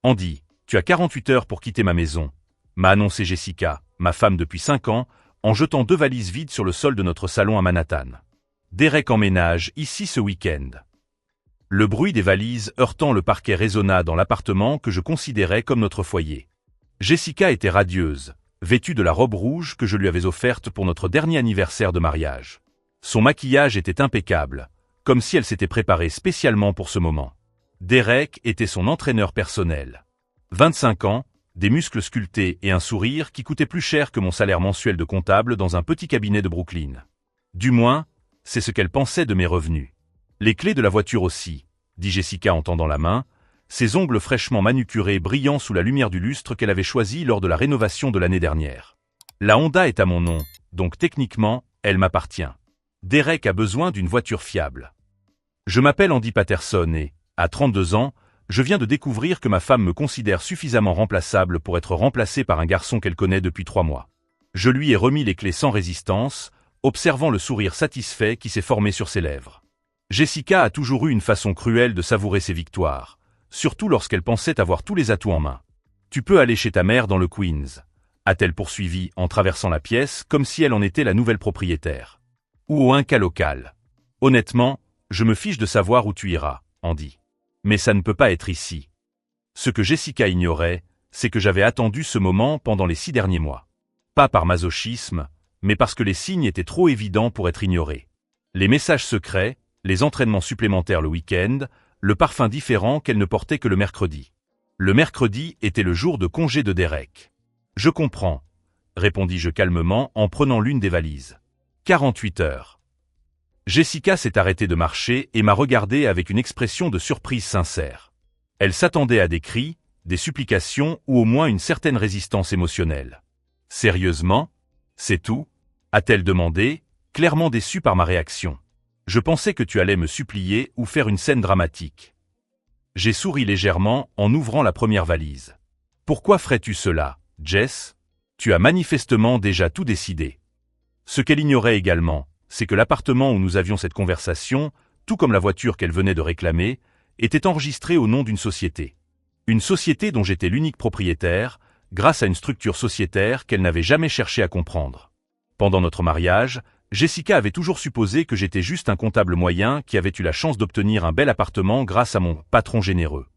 Andy, tu as 48 heures pour quitter ma maison, m'a annoncé Jessica, ma femme depuis 5 ans, en jetant 2 valises vides sur le sol de notre salon à Manhattan. Derek emménage ici ce week-end. Le bruit des valises heurtant le parquet résonna dans l'appartement que je considérais comme notre foyer. Jessica était radieuse, vêtue de la robe rouge que je lui avais offerte pour notre dernier anniversaire de mariage. Son maquillage était impeccable, comme si elle s'était préparée spécialement pour ce moment. Derek était son entraîneur personnel. 25 ans, des muscles sculptés et un sourire qui coûtait plus cher que mon salaire mensuel de comptable dans un petit cabinet de Brooklyn. Du moins, c'est ce qu'elle pensait de mes revenus. Les clés de la voiture aussi, dit Jessica en tendant la main, ses ongles fraîchement manucurés brillant sous la lumière du lustre qu'elle avait choisi lors de la rénovation de l'année dernière. La Honda est à mon nom, donc techniquement, elle m'appartient. Derek a besoin d'une voiture fiable. Je m'appelle Andy Patterson et, à 32 ans, je viens de découvrir que ma femme me considère suffisamment remplaçable pour être remplacée par un garçon qu'elle connaît depuis 3 mois. Je lui ai remis les clés sans résistance, observant le sourire satisfait qui s'est formé sur ses lèvres. Jessica a toujours eu une façon cruelle de savourer ses victoires, surtout lorsqu'elle pensait avoir tous les atouts en main. « Tu peux aller chez ta mère dans le Queens », a-t-elle poursuivi en traversant la pièce comme si elle en était la nouvelle propriétaire. Ou au Inca local. Honnêtement, je me fiche de savoir où tu iras, Andy. Mais ça ne peut pas être ici. Ce que Jessica ignorait, c'est que j'avais attendu ce moment pendant les 6 derniers mois. Pas par masochisme, mais parce que les signes étaient trop évidents pour être ignorés. Les messages secrets, les entraînements supplémentaires le week-end, le parfum différent qu'elle ne portait que le mercredi. Le mercredi était le jour de congé de Derek. « Je comprends », répondis-je calmement en prenant l'une des valises. 48 heures. Jessica s'est arrêtée de marcher et m'a regardé avec une expression de surprise sincère. Elle s'attendait à des cris, des supplications ou au moins une certaine résistance émotionnelle. « Sérieusement ? C'est tout ?» a-t-elle demandé, clairement déçue par ma réaction. « Je pensais que tu allais me supplier ou faire une scène dramatique. » J'ai souri légèrement en ouvrant la première valise. « Pourquoi ferais-tu cela, Jess ? Tu as manifestement déjà tout décidé. » Ce qu'elle ignorait également, c'est que l'appartement où nous avions cette conversation, tout comme la voiture qu'elle venait de réclamer, était enregistré au nom d'une société. Une société dont j'étais l'unique propriétaire, grâce à une structure sociétaire qu'elle n'avait jamais cherché à comprendre. Pendant notre mariage, Jessica avait toujours supposé que j'étais juste un comptable moyen qui avait eu la chance d'obtenir un bel appartement grâce à mon patron généreux.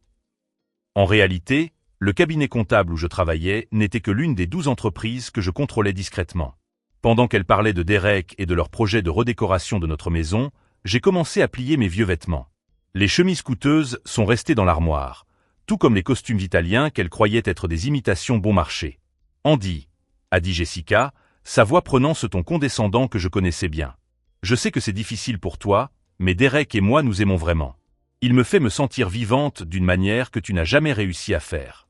En réalité, le cabinet comptable où je travaillais n'était que l'une des 12 entreprises que je contrôlais discrètement. Pendant qu'elle parlait de Derek et de leur projet de redécoration de notre maison, j'ai commencé à plier mes vieux vêtements. Les chemises coûteuses sont restées dans l'armoire, tout comme les costumes italiens qu'elle croyait être des imitations bon marché. « Andy », a dit Jessica, sa voix prenant ce ton condescendant que je connaissais bien. « Je sais que c'est difficile pour toi, mais Derek et moi nous aimons vraiment. Il me fait me sentir vivante d'une manière que tu n'as jamais réussi à faire. »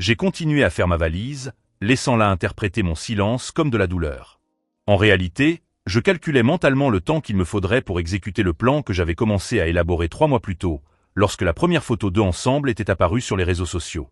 J'ai continué à faire ma valise, laissant-la interpréter mon silence comme de la douleur. En réalité, je calculais mentalement le temps qu'il me faudrait pour exécuter le plan que j'avais commencé à élaborer 3 mois plus tôt, lorsque la première photo d'eux ensemble était apparue sur les réseaux sociaux.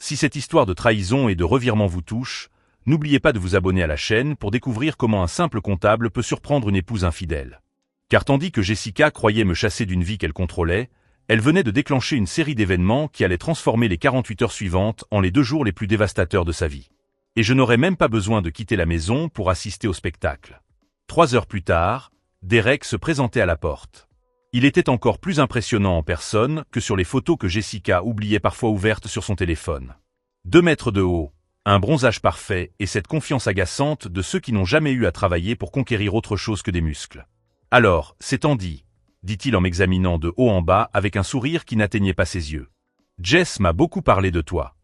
Si cette histoire de trahison et de revirement vous touche, n'oubliez pas de vous abonner à la chaîne pour découvrir comment un simple comptable peut surprendre une épouse infidèle. Car tandis que Jessica croyait me chasser d'une vie qu'elle contrôlait, elle venait de déclencher une série d'événements qui allaient transformer les 48 heures suivantes en les 2 jours les plus dévastateurs de sa vie. Et je n'aurais même pas besoin de quitter la maison pour assister au spectacle. 3 heures plus tard, Derek se présentait à la porte. Il était encore plus impressionnant en personne que sur les photos que Jessica oubliait parfois ouvertes sur son téléphone. 2 mètres de haut, un bronzage parfait et cette confiance agaçante de ceux qui n'ont jamais eu à travailler pour conquérir autre chose que des muscles. « Alors, c'est Andy », dit-il en m'examinant de haut en bas avec un sourire qui n'atteignait pas ses yeux. « Jess m'a beaucoup parlé de toi. »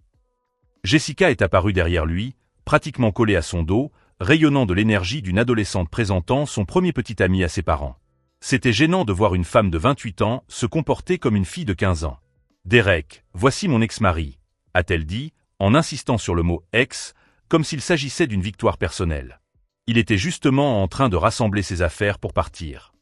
Jessica est apparue derrière lui, pratiquement collée à son dos, rayonnant de l'énergie d'une adolescente présentant son premier petit ami à ses parents. C'était gênant de voir une femme de 28 ans se comporter comme une fille de 15 ans. « Derek, voici mon ex-mari », a-t-elle dit, en insistant sur le mot « ex », comme s'il s'agissait d'une victoire personnelle. Il était justement en train de rassembler ses affaires pour partir.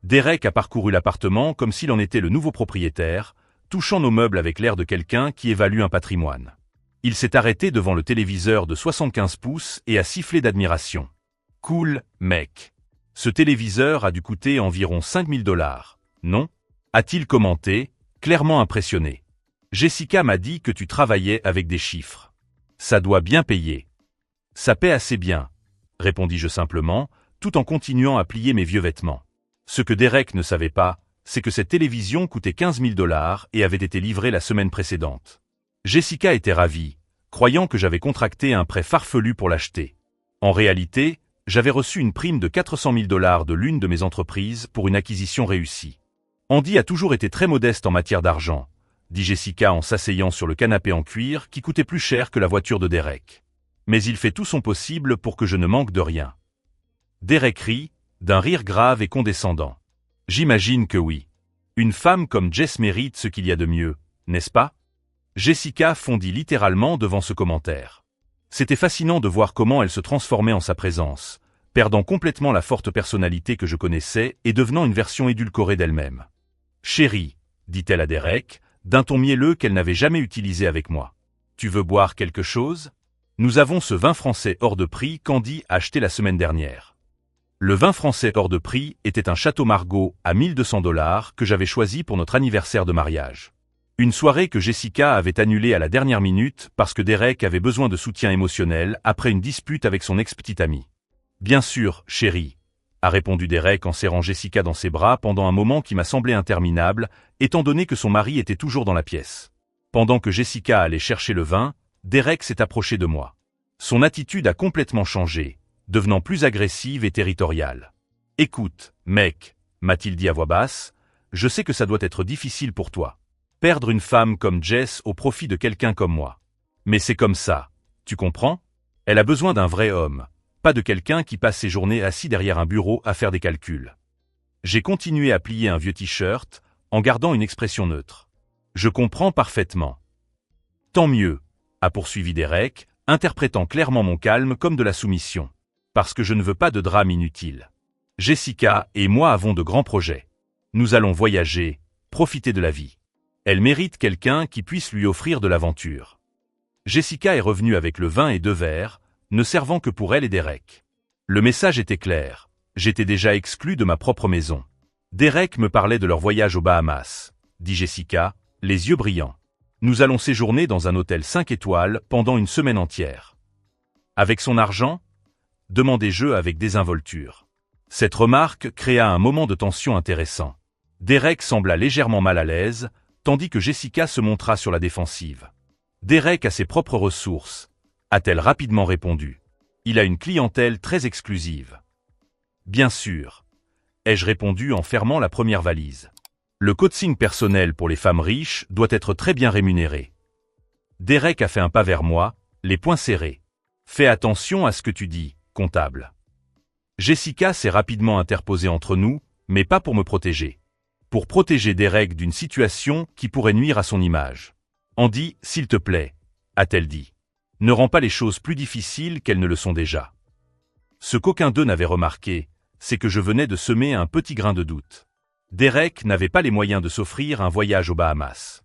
Derek a parcouru l'appartement comme s'il en était le nouveau propriétaire, touchant nos meubles avec l'air de quelqu'un qui évalue un patrimoine. Il s'est arrêté devant le téléviseur de 75 pouces et a sifflé d'admiration. « Cool, mec. Ce téléviseur a dû coûter environ 5 000 $, non ?» a-t-il commenté, clairement impressionné. Jessica m'a dit que tu travaillais avec des chiffres. Ça doit bien payer. Ça paie assez bien, répondis-je simplement, tout en continuant à plier mes vieux vêtements. Ce que Derek ne savait pas, c'est que cette télévision coûtait 15 000 $ et avait été livrée la semaine précédente. Jessica était ravie, croyant que j'avais contracté un prêt farfelu pour l'acheter. En réalité, j'avais reçu une prime de 400 000 $ de l'une de mes entreprises pour une acquisition réussie. Andy a toujours été très modeste en matière d'argent, dit Jessica en s'asseyant sur le canapé en cuir qui coûtait plus cher que la voiture de Derek. Mais il fait tout son possible pour que je ne manque de rien. Derek rit, d'un rire grave et condescendant. J'imagine que oui. Une femme comme Jess mérite ce qu'il y a de mieux, n'est-ce pas? Jessica fondit littéralement devant ce commentaire. C'était fascinant de voir comment elle se transformait en sa présence, perdant complètement la forte personnalité que je connaissais et devenant une version édulcorée d'elle-même. « Chérie, dit-elle à Derek, d'un ton mielleux qu'elle n'avait jamais utilisé avec moi. Tu veux boire quelque chose? Nous avons ce vin français hors de prix qu'Andy a acheté la semaine dernière. » Le vin français hors de prix était un Château Margaux à 1 200 $ que j'avais choisi pour notre anniversaire de mariage. Une soirée que Jessica avait annulée à la dernière minute parce que Derek avait besoin de soutien émotionnel après une dispute avec son ex-petite amie. « Bien sûr, chérie, » a répondu Derek en serrant Jessica dans ses bras pendant un moment qui m'a semblé interminable, étant donné que son mari était toujours dans la pièce. Pendant que Jessica allait chercher le vin, Derek s'est approché de moi. Son attitude a complètement changé, devenant plus agressive et territoriale. « Écoute, mec, m'a-t-il dit à voix basse, je sais que ça doit être difficile pour toi. Perdre une femme comme Jess au profit de quelqu'un comme moi. Mais c'est comme ça, tu comprends? Elle a besoin d'un vrai homme, pas de quelqu'un qui passe ses journées assis derrière un bureau à faire des calculs. » J'ai continué à plier un vieux t-shirt, en gardant une expression neutre. « Je comprends parfaitement. »« Tant mieux, » a poursuivi Derek, interprétant clairement mon calme comme de la soumission. « Parce que je ne veux pas de drame inutile. Jessica et moi avons de grands projets. Nous allons voyager, profiter de la vie. Elle mérite quelqu'un qui puisse lui offrir de l'aventure. » Jessica est revenue avec le vin et 2 verres, ne servant que pour elle et Derek. Le message était clair. J'étais déjà exclu de ma propre maison. Derek me parlait de leur voyage aux Bahamas, dit Jessica, les yeux brillants. Nous allons séjourner dans un hôtel 5 étoiles pendant une semaine entière. Avec son argent? Demandai-je avec désinvolture. Cette remarque créa un moment de tension intéressant. Derek sembla légèrement mal à l'aise, tandis que Jessica se montra sur la défensive. Derek a ses propres ressources, a-t-elle rapidement répondu. Il a une clientèle très exclusive. Bien sûr, ai-je répondu en fermant la première valise. Le coaching personnel pour les femmes riches doit être très bien rémunéré. Derek a fait un pas vers moi, les poings serrés. Fais attention à ce que tu dis, comptable. Jessica s'est rapidement interposée entre nous, mais pas pour me protéger. Pour protéger Derek d'une situation qui pourrait nuire à son image. Andy, s'il te plaît, a-t-elle dit. Ne rends pas les choses plus difficiles qu'elles ne le sont déjà. Ce qu'aucun d'eux n'avait remarqué, c'est que je venais de semer un petit grain de doute. Derek n'avait pas les moyens de s'offrir un voyage aux Bahamas.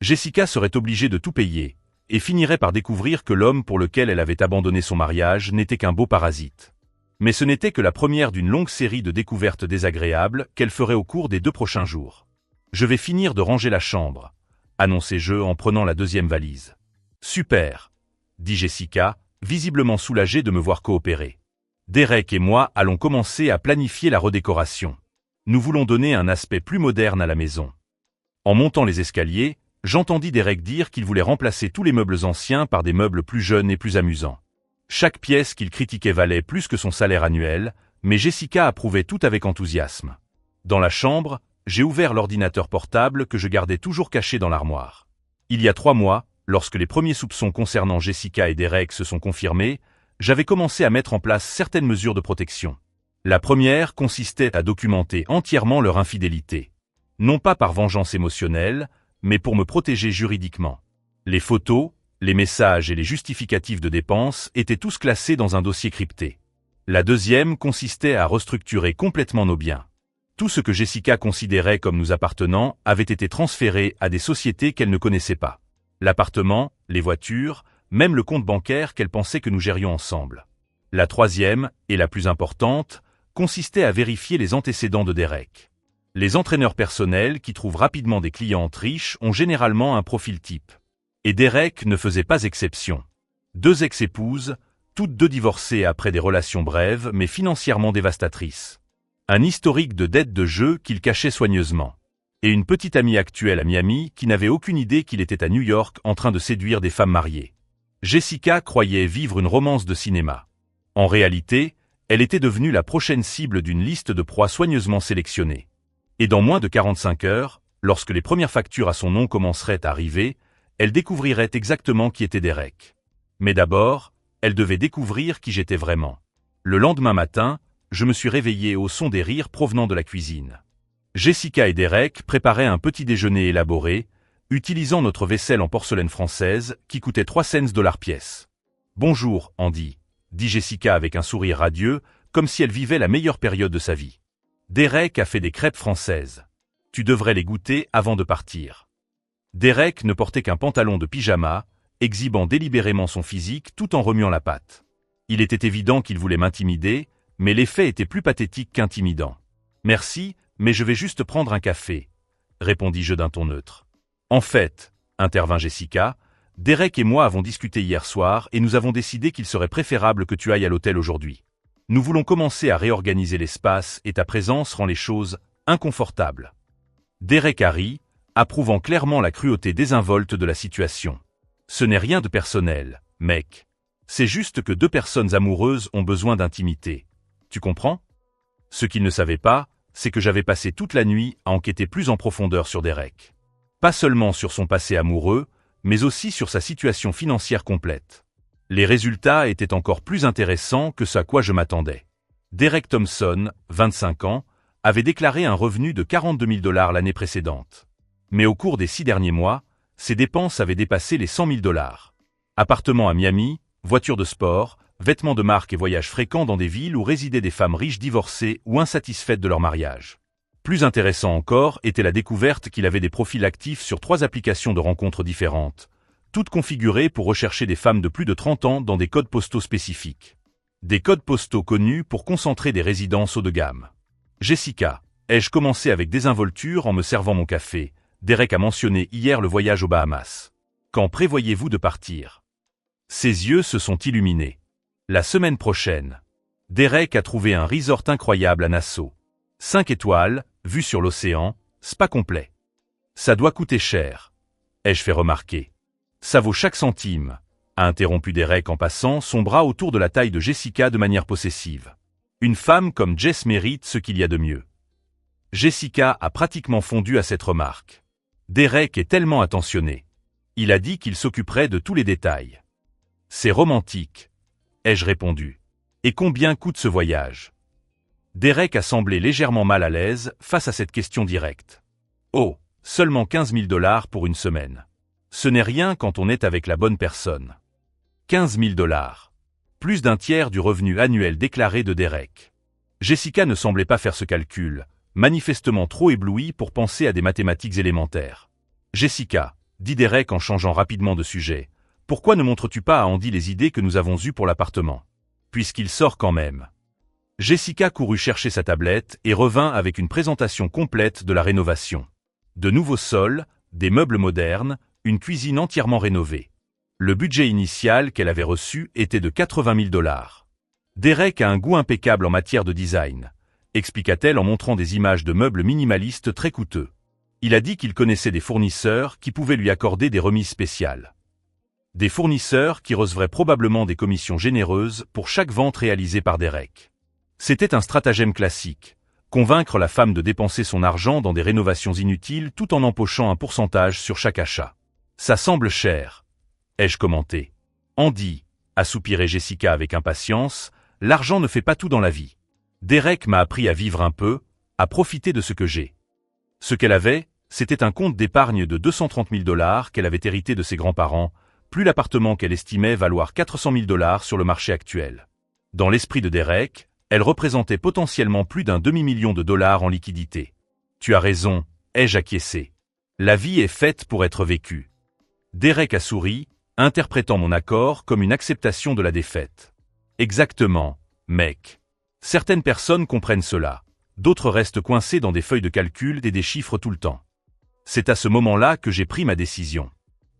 Jessica serait obligée de tout payer, et finirait par découvrir que l'homme pour lequel elle avait abandonné son mariage n'était qu'un beau parasite. Mais ce n'était que la première d'une longue série de découvertes désagréables qu'elle ferait au cours des 2 prochains jours. « Je vais finir de ranger la chambre », annonçai-je en prenant la 2e valise. « Super », dit Jessica, visiblement soulagée de me voir coopérer. Derek et moi allons commencer à planifier la redécoration. Nous voulons donner un aspect plus moderne à la maison. En montant les escaliers, j'entendis Derek dire qu'il voulait remplacer tous les meubles anciens par des meubles plus jeunes et plus amusants. Chaque pièce qu'il critiquait valait plus que son salaire annuel, mais Jessica approuvait tout avec enthousiasme. Dans la chambre, j'ai ouvert l'ordinateur portable que je gardais toujours caché dans l'armoire. Il y a 3 mois, lorsque les premiers soupçons concernant Jessica et Derek se sont confirmés, j'avais commencé à mettre en place certaines mesures de protection. La première consistait à documenter entièrement leur infidélité. Non pas par vengeance émotionnelle, mais pour me protéger juridiquement. Les photos, les messages et les justificatifs de dépenses étaient tous classés dans un dossier crypté. La deuxième consistait à restructurer complètement nos biens. Tout ce que Jessica considérait comme nous appartenant avait été transféré à des sociétés qu'elle ne connaissait pas. L'appartement, les voitures, même le compte bancaire qu'elle pensait que nous gérions ensemble. La troisième, et la plus importante, consistait à vérifier les antécédents de Derek. Les entraîneurs personnels qui trouvent rapidement des clientes riches ont généralement un profil type. Et Derek ne faisait pas exception. 2 ex-épouses, toutes 2 divorcées après des relations brèves mais financièrement dévastatrices. Un historique de dettes de jeu qu'il cachait soigneusement. Et une petite amie actuelle à Miami qui n'avait aucune idée qu'il était à New York en train de séduire des femmes mariées. Jessica croyait vivre une romance de cinéma. En réalité, elle était devenue la prochaine cible d'une liste de proies soigneusement sélectionnée. Et dans moins de 45 heures, lorsque les premières factures à son nom commenceraient à arriver, elle découvrirait exactement qui était Derek. Mais d'abord, elle devait découvrir qui j'étais vraiment. Le lendemain matin, je me suis réveillé au son des rires provenant de la cuisine. Jessica et Derek préparaient un petit déjeuner élaboré, utilisant notre vaisselle en porcelaine française qui coûtait 3 cents pièce. « Bonjour, Andy », dit Jessica avec un sourire radieux, comme si elle vivait la meilleure période de sa vie. Derek a fait des crêpes françaises. Tu devrais les goûter avant de partir. Derek ne portait qu'un pantalon de pyjama, exhibant délibérément son physique tout en remuant la pâte. Il était évident qu'il voulait m'intimider, mais l'effet était plus pathétique qu'intimidant. « Merci, mais je vais juste prendre un café », répondis-je d'un ton neutre. « En fait, » intervint Jessica, « Derek et moi avons discuté hier soir et nous avons décidé qu'il serait préférable que tu ailles à l'hôtel aujourd'hui. Nous voulons commencer à réorganiser l'espace et ta présence rend les choses inconfortables. » Derek a ri, approuvant clairement la cruauté désinvolte de la situation. « Ce n'est rien de personnel, mec. C'est juste que 2 personnes amoureuses ont besoin d'intimité. Tu comprends ? » Ce qu'il ne savait pas, c'est que j'avais passé toute la nuit à enquêter plus en profondeur sur Derek. Pas seulement sur son passé amoureux, mais aussi sur sa situation financière complète. Les résultats étaient encore plus intéressants que ce à quoi je m'attendais. Derek Thompson, 25 ans, avait déclaré un revenu de 42 000 $ l'année précédente. Mais au cours des 6 derniers mois, ses dépenses avaient dépassé les 100 000 $. Appartement à Miami, voiture de sport, vêtements de marque et voyages fréquents dans des villes où résidaient des femmes riches divorcées ou insatisfaites de leur mariage. Plus intéressant encore était la découverte qu'il avait des profils actifs sur 3 applications de rencontres différentes, toutes configurées pour rechercher des femmes de plus de 30 ans dans des codes postaux spécifiques. Des codes postaux connus pour concentrer des résidences haut de gamme. Jessica, ai-je commencé avec désinvolture en me servant mon café. Derek a mentionné hier le voyage aux Bahamas. Quand prévoyez-vous de partir ? Ses yeux se sont illuminés. La semaine prochaine. Derek a trouvé un resort incroyable à Nassau. 5 étoiles, vue sur l'océan, spa complet. Ça doit coûter cher, ai-je fait remarquer. Ça vaut chaque centime, a interrompu Derek en passant son bras autour de la taille de Jessica de manière possessive. Une femme comme Jess mérite ce qu'il y a de mieux. Jessica a pratiquement fondu à cette remarque. Derek est tellement attentionné. Il a dit qu'il s'occuperait de tous les détails. C'est romantique, ai-je répondu. Et combien coûte ce voyage ? Derek a semblé légèrement mal à l'aise face à cette question directe. Oh, seulement 15 000 $ pour une semaine. Ce n'est rien quand on est avec la bonne personne. 15 000 $. Plus d'un tiers du revenu annuel déclaré de Derek. Jessica ne semblait pas faire ce calcul, manifestement trop éblouie pour penser à des mathématiques élémentaires. Jessica, dit Derek en changeant rapidement de sujet, pourquoi ne montres-tu pas à Andy les idées que nous avons eues pour l'appartement ? Puisqu'il sort quand même. Jessica courut chercher sa tablette et revint avec une présentation complète de la rénovation. De nouveaux sols, des meubles modernes, une cuisine entièrement rénovée. Le budget initial qu'elle avait reçu était de 80 000 $. Derek a un goût impeccable en matière de design, expliqua-t-elle en montrant des images de meubles minimalistes très coûteux. Il a dit qu'il connaissait des fournisseurs qui pouvaient lui accorder des remises spéciales. Des fournisseurs qui recevraient probablement des commissions généreuses pour chaque vente réalisée par Derek. C'était un stratagème classique, convaincre la femme de dépenser son argent dans des rénovations inutiles tout en empochant un pourcentage sur chaque achat. Ça semble cher, ai-je commenté. Andy, a soupiré Jessica avec impatience, l'argent ne fait pas tout dans la vie. Derek m'a appris à vivre un peu, à profiter de ce que j'ai. Ce qu'elle avait, c'était un compte d'épargne de 230 000 $ qu'elle avait hérité de ses grands-parents, plus l'appartement qu'elle estimait valoir 400 000 $ sur le marché actuel. Dans l'esprit de Derek, elle représentait potentiellement plus d'un demi-million de dollars en liquidité. Tu as raison, ai-je acquiescé. La vie est faite pour être vécue. Derek a souri, interprétant mon accord comme une acceptation de la défaite. Exactement, mec. Certaines personnes comprennent cela, d'autres restent coincés dans des feuilles de calcul et des chiffres tout le temps. C'est à ce moment-là que j'ai pris ma décision.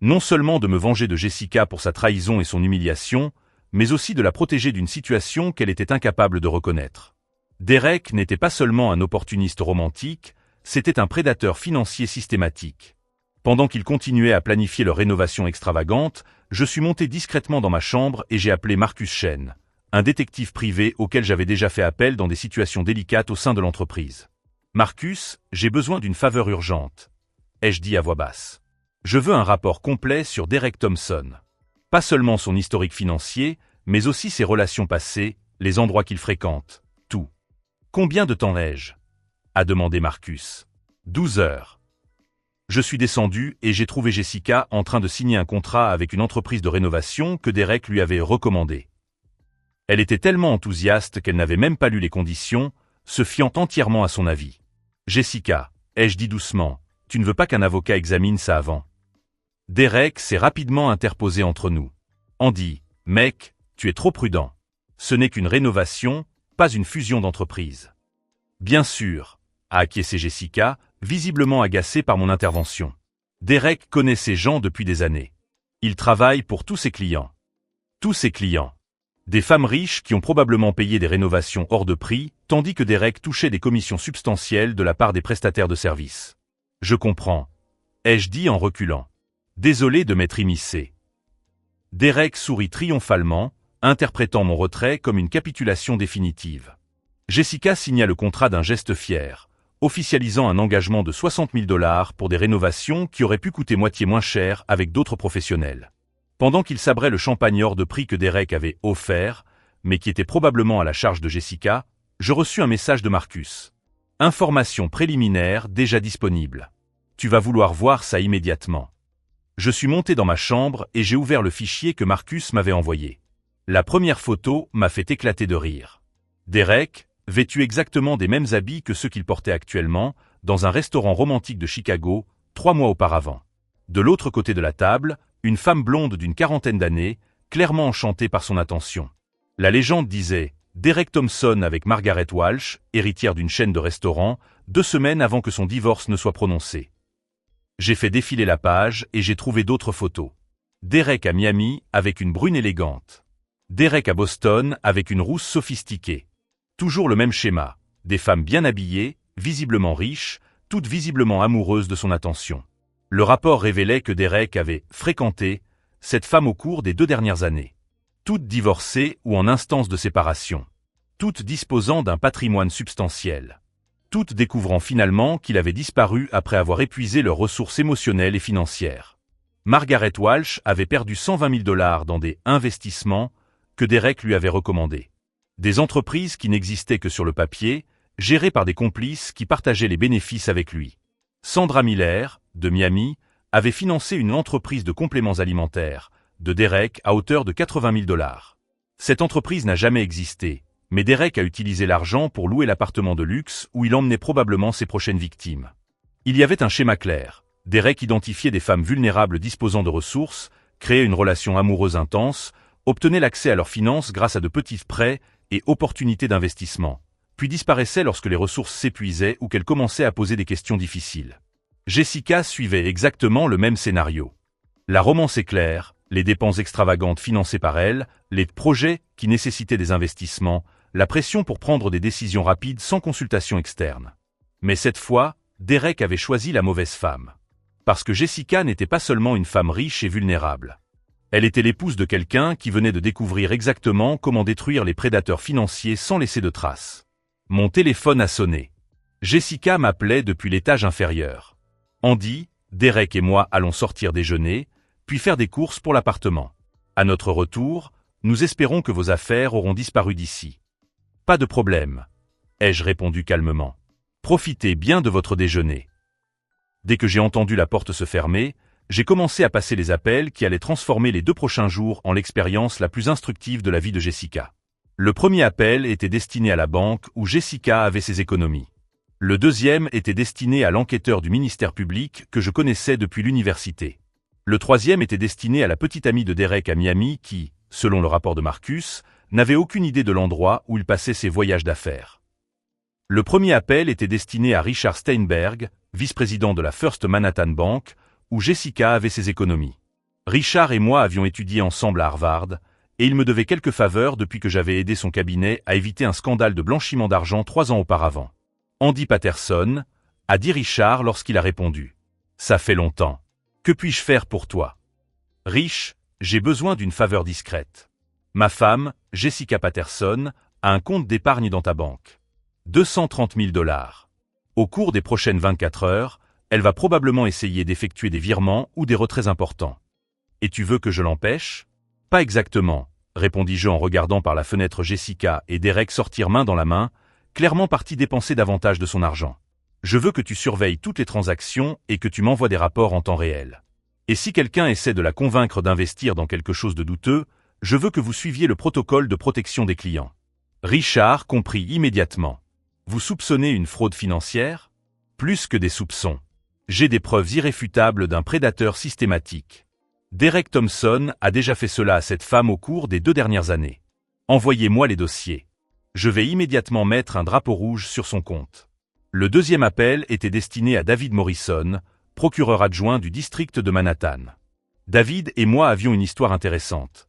Non seulement de me venger de Jessica pour sa trahison et son humiliation, mais aussi de la protéger d'une situation qu'elle était incapable de reconnaître. Derek n'était pas seulement un opportuniste romantique, c'était un prédateur financier systématique. Pendant qu'il continuait à planifier leur rénovation extravagante, je suis monté discrètement dans ma chambre et j'ai appelé Marcus Chen, un détective privé auquel j'avais déjà fait appel dans des situations délicates au sein de l'entreprise. « Marcus, j'ai besoin d'une faveur urgente », ai-je dit à voix basse. « Je veux un rapport complet sur Derek Thompson. Pas seulement son historique financier, mais aussi ses relations passées, les endroits qu'il fréquente, tout. »« Combien de temps ai-je » a demandé Marcus. « 12 heures. » Je suis descendu et j'ai trouvé Jessica en train de signer un contrat avec une entreprise de rénovation que Derek lui avait recommandée. Elle était tellement enthousiaste qu'elle n'avait même pas lu les conditions, se fiant entièrement à son avis. « Jessica, ai-je dit doucement, tu ne veux pas qu'un avocat examine ça avant ?» Derek s'est rapidement interposé entre nous. « Andy, mec, tu es trop prudent. Ce n'est qu'une rénovation, pas une fusion d'entreprise. » « Bien sûr, » a acquiescé Jessica, visiblement agacée par mon intervention. Derek connaît ces gens depuis des années. Il travaille pour tous ses clients. Tous ses clients. Des femmes riches qui ont probablement payé des rénovations hors de prix, tandis que Derek touchait des commissions substantielles de la part des prestataires de services. « Je comprends », ai-je dit en reculant. Désolé de m'être immiscé. Derek sourit triomphalement, interprétant mon retrait comme une capitulation définitive. Jessica signa le contrat d'un geste fier, officialisant un engagement de 60 000 $ pour des rénovations qui auraient pu coûter moitié moins cher avec d'autres professionnels. Pendant qu'il sabrait le champagne hors de prix que Derek avait offert, mais qui était probablement à la charge de Jessica, je reçus un message de Marcus. Information préliminaire déjà disponible. Tu vas vouloir voir ça immédiatement. Je suis monté dans ma chambre et j'ai ouvert le fichier que Marcus m'avait envoyé. La première photo m'a fait éclater de rire. Derek, vêtu exactement des mêmes habits que ceux qu'il portait actuellement, dans un restaurant romantique de Chicago, 3 mois auparavant. De l'autre côté de la table, une femme blonde d'une quarantaine d'années, clairement enchantée par son attention. La légende disait « Derek Thompson avec Margaret Walsh, héritière d'une chaîne de restaurants, 2 semaines avant que son divorce ne soit prononcé. » J'ai fait défiler la page et j'ai trouvé d'autres photos. Derek à Miami avec une brune élégante. Derek à Boston avec une rousse sophistiquée. Toujours le même schéma, des femmes bien habillées, visiblement riches, toutes visiblement amoureuses de son attention. Le rapport révélait que Derek avait fréquenté cette femme au cours des 2 dernières années. Toutes divorcées ou en instance de séparation. Toutes disposant d'un patrimoine substantiel. Toutes découvrant finalement qu'il avait disparu après avoir épuisé leurs ressources émotionnelles et financières. Margaret Walsh avait perdu 120 000 $ dans des investissements que Derek lui avait recommandés. Des entreprises qui n'existaient que sur le papier, gérées par des complices qui partageaient les bénéfices avec lui. Sandra Miller, de Miami, avait financé une entreprise de compléments alimentaires, de Derek à hauteur de 80 000 $. Cette entreprise n'a jamais existé, mais Derek a utilisé l'argent pour louer l'appartement de luxe où il emmenait probablement ses prochaines victimes. Il y avait un schéma clair. Derek identifiait des femmes vulnérables disposant de ressources, créait une relation amoureuse intense, obtenait l'accès à leurs finances grâce à de petits prêts et opportunités d'investissement, puis disparaissait lorsque les ressources s'épuisaient ou qu'elle commençait à poser des questions difficiles. Jessica suivait exactement le même scénario. La romance est claire, les dépenses extravagantes financées par elle, les projets qui nécessitaient des investissements, la pression pour prendre des décisions rapides sans consultation externe. Mais cette fois, Derek avait choisi la mauvaise femme. Parce que Jessica n'était pas seulement une femme riche et vulnérable. Elle était l'épouse de quelqu'un qui venait de découvrir exactement comment détruire les prédateurs financiers sans laisser de traces. Mon téléphone a sonné. Jessica m'appelait depuis l'étage inférieur. Andy, Derek et moi allons sortir déjeuner, puis faire des courses pour l'appartement. À notre retour, nous espérons que vos affaires auront disparu d'ici. Pas de problème, ai-je répondu calmement. Profitez bien de votre déjeuner. Dès que j'ai entendu la porte se fermer, j'ai commencé à passer les appels qui allaient transformer les 2 prochains jours en l'expérience la plus instructive de la vie de Jessica. Le premier appel était destiné à la banque où Jessica avait ses économies. Le deuxième était destiné à l'enquêteur du ministère public que je connaissais depuis l'université. Le troisième était destiné à la petite amie de Derek à Miami qui, selon le rapport de Marcus, n'avait aucune idée de l'endroit où il passait ses voyages d'affaires. Le premier appel était destiné à Richard Steinberg, vice-président de la First Manhattan Bank, où Jessica avait ses économies. Richard et moi avions étudié ensemble à Harvard, et il me devait quelques faveurs depuis que j'avais aidé son cabinet à éviter un scandale de blanchiment d'argent 3 ans auparavant. Andy Patterson, a dit Richard lorsqu'il a répondu. Ça fait longtemps. Que puis-je faire pour toi? Rich, j'ai besoin d'une faveur discrète. Ma femme, Jessica Patterson, a un compte d'épargne dans ta banque. 230 000 $. Au cours des prochaines 24 heures, elle va probablement essayer d'effectuer des virements ou des retraits importants. Et tu veux que je l'empêche? Pas exactement, répondis-je en regardant par la fenêtre Jessica et Derek sortir main dans la main, clairement parti dépenser davantage de son argent. Je veux que tu surveilles toutes les transactions et que tu m'envoies des rapports en temps réel. Et si quelqu'un essaie de la convaincre d'investir dans quelque chose de douteux, je veux que vous suiviez le protocole de protection des clients. Richard comprit immédiatement. Vous soupçonnez une fraude financière? Plus que des soupçons. J'ai des preuves irréfutables d'un prédateur systématique. Derek Thompson a déjà fait cela à cette femme au cours des 2 dernières années. Envoyez-moi les dossiers. Je vais immédiatement mettre un drapeau rouge sur son compte. Le deuxième appel était destiné à David Morrison, procureur adjoint du district de Manhattan. David et moi avions une histoire intéressante.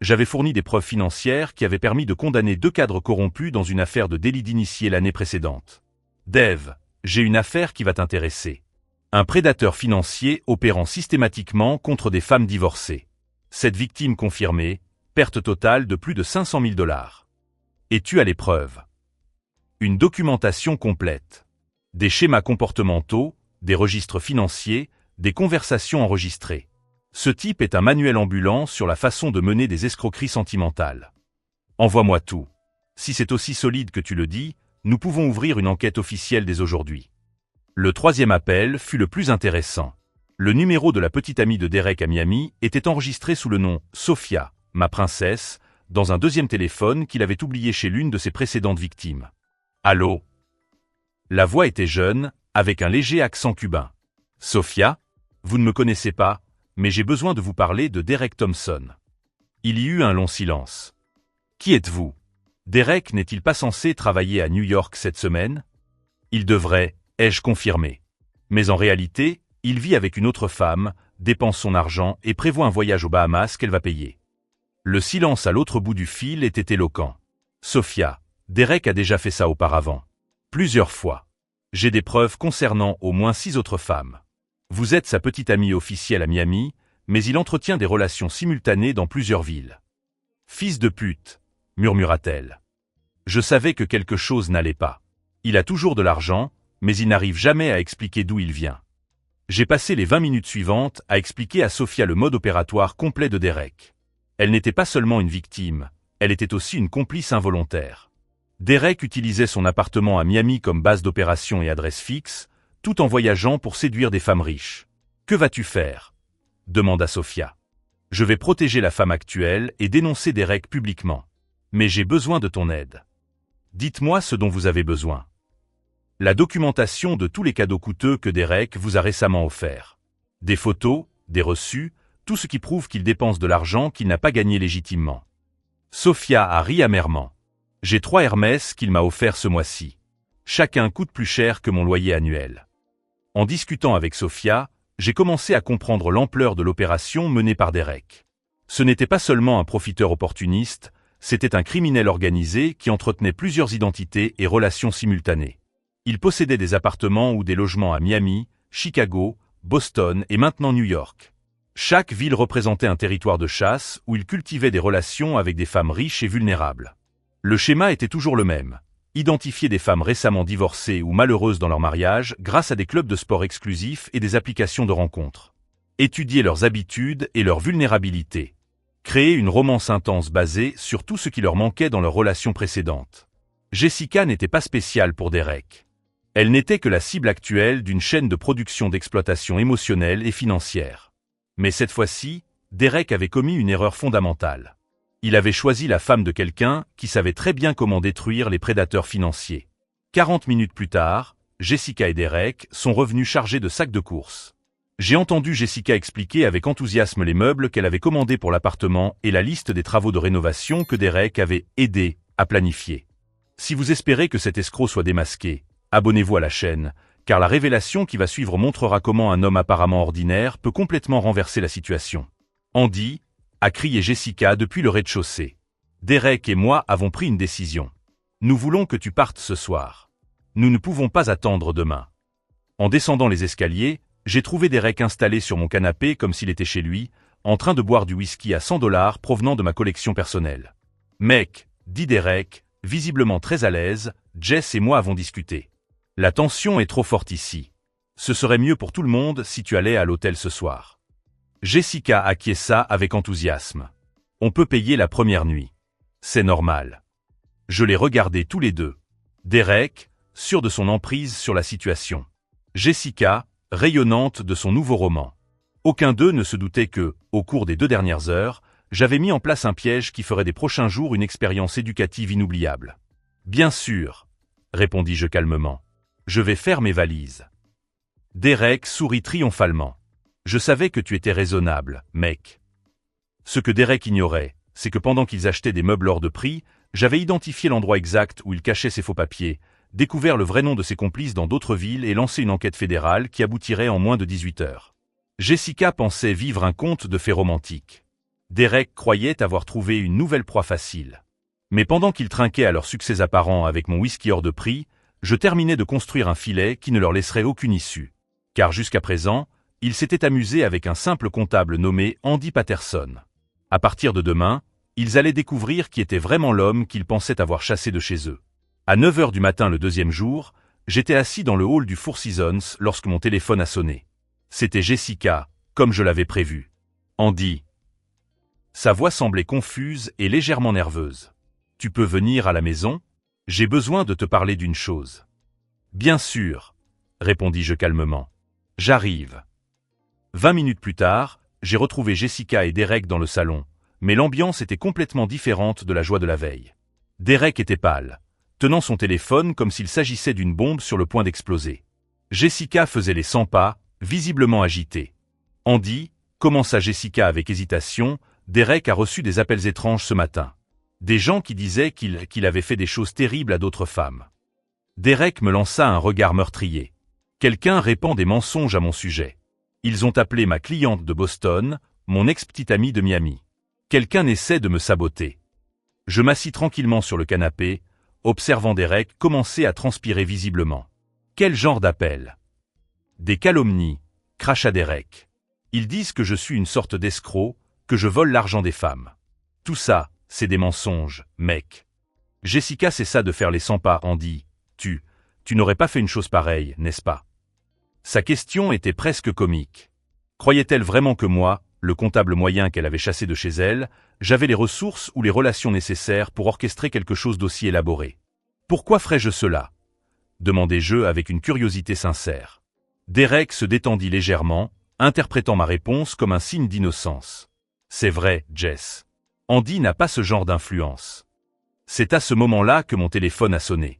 J'avais fourni des preuves financières qui avaient permis de condamner 2 cadres corrompus dans une affaire de délit d'initié l'année précédente. Dave, j'ai une affaire qui va t'intéresser. Un prédateur financier opérant systématiquement contre des femmes divorcées. Cette victime confirmée, perte totale de plus de 500 000 $. Et tu as les preuves. Une documentation complète. Des schémas comportementaux, des registres financiers, des conversations enregistrées. Ce type est un manuel ambulant sur la façon de mener des escroqueries sentimentales. Envoie-moi tout. Si c'est aussi solide que tu le dis, nous pouvons ouvrir une enquête officielle dès aujourd'hui. Le troisième appel fut le plus intéressant. Le numéro de la petite amie de Derek à Miami était enregistré sous le nom « Sophia, ma princesse », dans un deuxième téléphone qu'il avait oublié chez l'une de ses précédentes victimes. Allô? La voix était jeune, avec un léger accent cubain. Sophia? Vous ne me connaissez pas, mais j'ai besoin de vous parler de Derek Thompson. Il y eut un long silence. Qui êtes-vous? Derek n'est-il pas censé travailler à New York cette semaine? Il devrait, ai-je confirmé. Mais en réalité, il vit avec une autre femme, dépense son argent et prévoit un voyage aux Bahamas qu'elle va payer. Le silence à l'autre bout du fil était éloquent. Sophia, Derek a déjà fait ça auparavant. Plusieurs fois. J'ai des preuves concernant au moins 6 autres femmes. Vous êtes sa petite amie officielle à Miami, mais il entretient des relations simultanées dans plusieurs villes. Fils de pute, murmura-t-elle. Je savais que quelque chose n'allait pas. Il a toujours de l'argent, mais il n'arrive jamais à expliquer d'où il vient. J'ai passé les 20 minutes suivantes à expliquer à Sophia le mode opératoire complet de Derek. Elle n'était pas seulement une victime, elle était aussi une complice involontaire. Derek utilisait son appartement à Miami comme base d'opération et adresse fixe, tout en voyageant pour séduire des femmes riches. « Que vas-tu faire » demanda Sophia. « Je vais protéger la femme actuelle et dénoncer Derek publiquement. Mais j'ai besoin de ton aide. Dites-moi ce dont vous avez besoin. » La documentation de tous les cadeaux coûteux que Derek vous a récemment offerts. Des photos, des reçus, tout ce qui prouve qu'il dépense de l'argent qu'il n'a pas gagné légitimement. Sophia a ri amèrement. J'ai 3 Hermès qu'il m'a offerts ce mois-ci. Chacun coûte plus cher que mon loyer annuel. En discutant avec Sophia, j'ai commencé à comprendre l'ampleur de l'opération menée par Derek. Ce n'était pas seulement un profiteur opportuniste, c'était un criminel organisé qui entretenait plusieurs identités et relations simultanées. Il possédait des appartements ou des logements à Miami, Chicago, Boston et maintenant New York. Chaque ville représentait un territoire de chasse où il cultivait des relations avec des femmes riches et vulnérables. Le schéma était toujours le même. Identifier des femmes récemment divorcées ou malheureuses dans leur mariage grâce à des clubs de sport exclusifs et des applications de rencontres. Étudier leurs habitudes et leurs vulnérabilités. Créer une romance intense basée sur tout ce qui leur manquait dans leurs relations précédentes. Jessica n'était pas spéciale pour Derek. Elle n'était que la cible actuelle d'une chaîne de production d'exploitation émotionnelle et financière. Mais cette fois-ci, Derek avait commis une erreur fondamentale. Il avait choisi la femme de quelqu'un qui savait très bien comment détruire les prédateurs financiers. 40 minutes plus tard, Jessica et Derek sont revenus chargés de sacs de courses. J'ai entendu Jessica expliquer avec enthousiasme les meubles qu'elle avait commandés pour l'appartement et la liste des travaux de rénovation que Derek avait aidé à planifier. Si vous espérez que cet escroc soit démasqué, abonnez-vous à la chaîne, car la révélation qui va suivre montrera comment un homme apparemment ordinaire peut complètement renverser la situation. Andy, a crié Jessica depuis le rez-de-chaussée. Derek et moi avons pris une décision. Nous voulons que tu partes ce soir. Nous ne pouvons pas attendre demain. En descendant les escaliers, j'ai trouvé Derek installé sur mon canapé comme s'il était chez lui, en train de boire du whisky à $100 provenant de ma collection personnelle. Mec, dit Derek, visiblement très à l'aise, Jess et moi avons discuté. La tension est trop forte ici. Ce serait mieux pour tout le monde si tu allais à l'hôtel ce soir. Jessica acquiesça avec enthousiasme. On peut payer la première nuit. C'est normal. Je les regardais tous les deux. Derek, sûr de son emprise sur la situation. Jessica, rayonnante de son nouveau roman. Aucun d'eux ne se doutait que, au cours des 2 dernières heures, j'avais mis en place un piège qui ferait des prochains jours une expérience éducative inoubliable. Bien sûr, répondis-je calmement. Je vais faire mes valises. Derek sourit triomphalement. Je savais que tu étais raisonnable, mec. Ce que Derek ignorait, c'est que pendant qu'ils achetaient des meubles hors de prix, j'avais identifié l'endroit exact où ils cachaient ses faux papiers, découvert le vrai nom de ses complices dans d'autres villes et lancé une enquête fédérale qui aboutirait en moins de 18 heures. Jessica pensait vivre un conte de fées romantique. Derek croyait avoir trouvé une nouvelle proie facile. Mais pendant qu'ils trinquaient à leur succès apparent avec mon whisky hors de prix, je terminais de construire un filet qui ne leur laisserait aucune issue. Car jusqu'à présent, ils s'étaient amusés avec un simple comptable nommé Andy Patterson. À partir de demain, ils allaient découvrir qui était vraiment l'homme qu'ils pensaient avoir chassé de chez eux. À 9 heures du matin le 2e jour, j'étais assis dans le hall du Four Seasons lorsque mon téléphone a sonné. C'était Jessica, comme je l'avais prévu. Andy. Sa voix semblait confuse et légèrement nerveuse. Tu peux venir à la maison? J'ai besoin de te parler d'une chose. Bien sûr, répondis-je calmement. J'arrive. 20 minutes plus tard, j'ai retrouvé Jessica et Derek dans le salon, mais l'ambiance était complètement différente de la joie de la veille. Derek était pâle, tenant son téléphone comme s'il s'agissait d'une bombe sur le point d'exploser. Jessica faisait les 100 pas, visiblement agitée. Andy, commença Jessica avec hésitation, Derek a reçu des appels étranges ce matin. Des gens qui disaient qu'il avait fait des choses terribles à d'autres femmes. Derek me lança un regard meurtrier. Quelqu'un répand des mensonges à mon sujet. Ils ont appelé ma cliente de Boston, mon ex-petite amie de Miami. Quelqu'un essaie de me saboter. Je m'assis tranquillement sur le canapé, observant Derek commencer à transpirer visiblement. Quel genre d'appel? Des calomnies, cracha Derek. Ils disent que je suis une sorte d'escroc, que je vole l'argent des femmes. Tout ça, c'est des mensonges, mec. Jessica cessa de faire les 100 pas, Andy. Tu n'aurais pas fait une chose pareille, n'est-ce pas? Sa question était presque comique. Croyait-elle vraiment que moi, le comptable moyen qu'elle avait chassé de chez elle, j'avais les ressources ou les relations nécessaires pour orchestrer quelque chose d'aussi élaboré? Pourquoi ferais-je cela? Demandai-je avec une curiosité sincère. Derek se détendit légèrement, interprétant ma réponse comme un signe d'innocence. C'est vrai, Jess. Andy n'a pas ce genre d'influence. C'est à ce moment-là que mon téléphone a sonné.